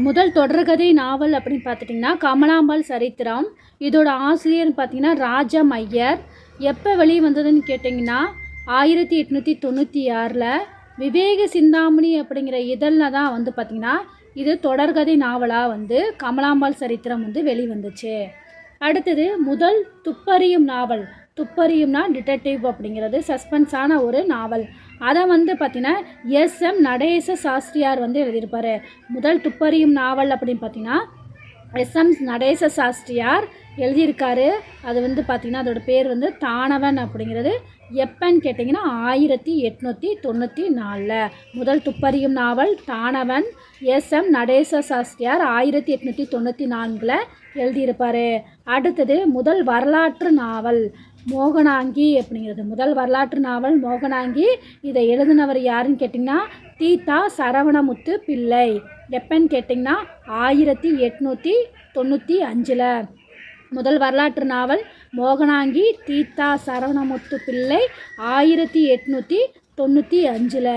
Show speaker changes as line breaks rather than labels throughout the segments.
முதல் தொடர்கதை நாவல் அப்படின்னு பார்த்துட்டிங்கன்னா கமலாம்பாள் சரித்திரம். இதோட ஆசிரியர்னு பார்த்தீங்கன்னா ராஜம் ஐயர். எப்போ வெளியே வந்ததுன்னு கேட்டிங்கன்னா 1896 விவேக சிந்தாமணி அப்படிங்கிற இதழில் தான் வந்து பார்த்திங்கன்னா இது தொடர்கதை நாவலாக வந்து கமலாம்பாள் சரித்திரம் வந்து வெளிவந்துச்சு. அடுத்தது முதல் துப்பறியும் நாவல். துப்பறியும்னா டிடெக்டிவ் அப்படிங்கிறது சஸ்பென்ஸான ஒரு நாவல். அதை வந்து பார்த்திங்கன்னா எஸ்.எம். நடேச சாஸ்திரியார் வந்து எழுதியிருப்பார். முதல் துப்பறியும் நாவல் அப்படின்னு பார்த்திங்கன்னா எஸ்.எம். நடேச சாஸ்திரியார் எழுதியிருக்காரு. அது வந்து பார்த்திங்கன்னா அதோட பேர் வந்து தானவன் அப்படிங்கிறது. எப்பன்னு கேட்டிங்கன்னா 1894 முதல் துப்பறியும் நாவல் தானவன் எஸ்.எம். நடேச சாஸ்திரியார் 1894 எழுதியிருப்பார். அடுத்தது முதல் வரலாற்று நாவல் மோகனாங்கி அப்படிங்கிறது. முதல் வரலாற்று நாவல் மோகனாங்கி. இதை எழுதினவர் யாருன்னு கேட்டிங்கன்னா தீதா சரவணமுத்து பிள்ளை. எப்பன்னு கேட்டிங்கன்னா 1895 முதல் வரலாற்று நாவல் மோகனாங்கி தீதா சரவணமுத்து பிள்ளை 1895.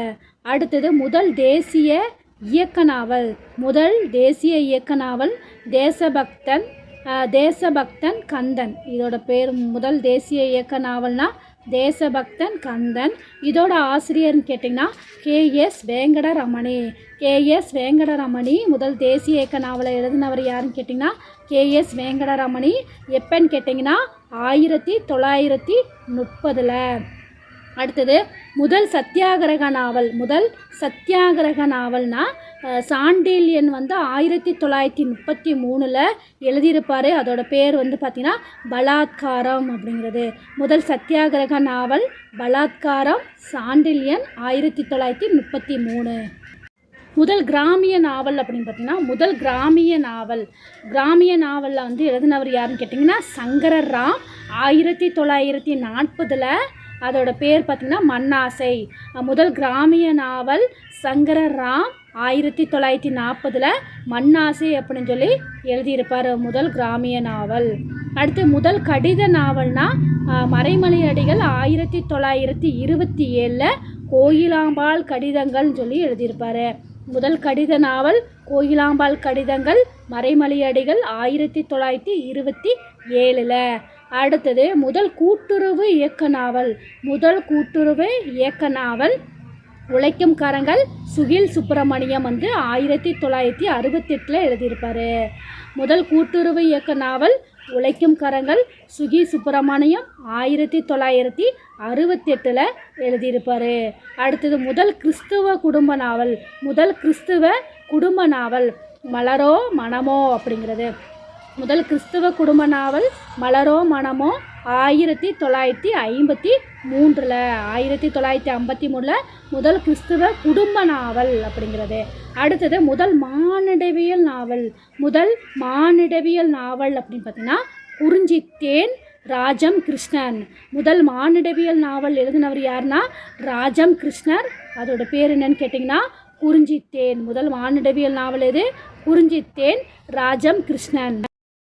அடுத்தது முதல் தேசிய இயக்க நாவல். முதல் தேசிய இயக்க நாவல் தேசபக்தன் கந்தன். இதோட பேர் முதல் தேசிய இயக்க நாவல்னா தேசபக்தன் கந்தன். இதோட ஆசிரியர்னு கேட்டிங்கன்னா கே.எஸ். வெங்கடரமணி. முதல் தேசிய இயக்க நாவலை எழுதினவர் யாருன்னு கேட்டிங்கன்னா கே.எஸ். வெங்கடரமணி. எப்பன்னு கேட்டிங்கன்னா 1930. அடுத்தது முதல் சத்தியாகிரக நாவல். முதல் சத்தியாகிரக நாவல்னா சாண்டில்யன் வந்து 1933 எழுதியிருப்பார். அதோட பேர் வந்து பார்த்திங்கன்னா பலாத்காரம் அப்படிங்கிறது. முதல் சத்தியாகிரக நாவல் பலாத்காரம் சாண்டில்யன் 1933. முதல் கிராமிய நாவல் அப்படின்னு பார்த்திங்கன்னா முதல் கிராமிய நாவலில் வந்து எழுதினவர் யாருன்னு கேட்டிங்கன்னா சங்கரராம் 1940. அதோட பேர் பார்த்திங்கன்னா மண்ணாசை. முதல் கிராமிய நாவல் சங்கரராம் 1940 மண்ணாசை அப்படின்னு சொல்லி எழுதியிருப்பார் முதல் கிராமிய நாவல். அடுத்து முதல் கடித நாவல்னா மறைமலை அடிகள் 1927 கோயிலாம்பாள் கடிதங்கள்னு சொல்லி எழுதியிருப்பார். முதல் கடித நாவல் கோயிலாம்பாள் கடிதங்கள் மறைமலை அடிகள் 1927. அடுத்தது முதல் கூட்டுறவு இயக்க நாவல். முதல் கூட்டுறவு இயக்க நாவல் உழைக்கும் கரங்கள் சுகில் சுப்பிரமணியம் வந்து 1968 எழுதியிருப்பார். முதல் கூட்டுறவு இயக்க நாவல் உழைக்கும் கரங்கள் சுகி சுப்பிரமணியம் 1968 எழுதியிருப்பார். அடுத்தது முதல் கிறிஸ்துவ குடும்ப நாவல். முதல் கிறிஸ்துவ குடும்ப நாவல் மலரோ மனமோ அப்படிங்கிறது. முதல் கிறிஸ்துவ குடும்ப நாவல் மலரோ மனமோ 1953 முதல் கிறிஸ்துவ குடும்ப நாவல் அப்படிங்கிறது. அடுத்தது முதல் மானிடவியல் நாவல். முதல் மானிடவியல் நாவல் அப்படின்னு பார்த்திங்கன்னா குறிஞ்சித்தேன் ராஜம் கிருஷ்ணன். முதல் மானிடவியல் நாவல் எழுதினவர் யாருன்னா ராஜம் கிருஷ்ணர். அதோட பேர் என்னன்னு கேட்டிங்கன்னா குறிஞ்சித்தேன். முதல் மானிடவியல் நாவல் எது? குறிஞ்சித்தேன் ராஜம் கிருஷ்ணன்.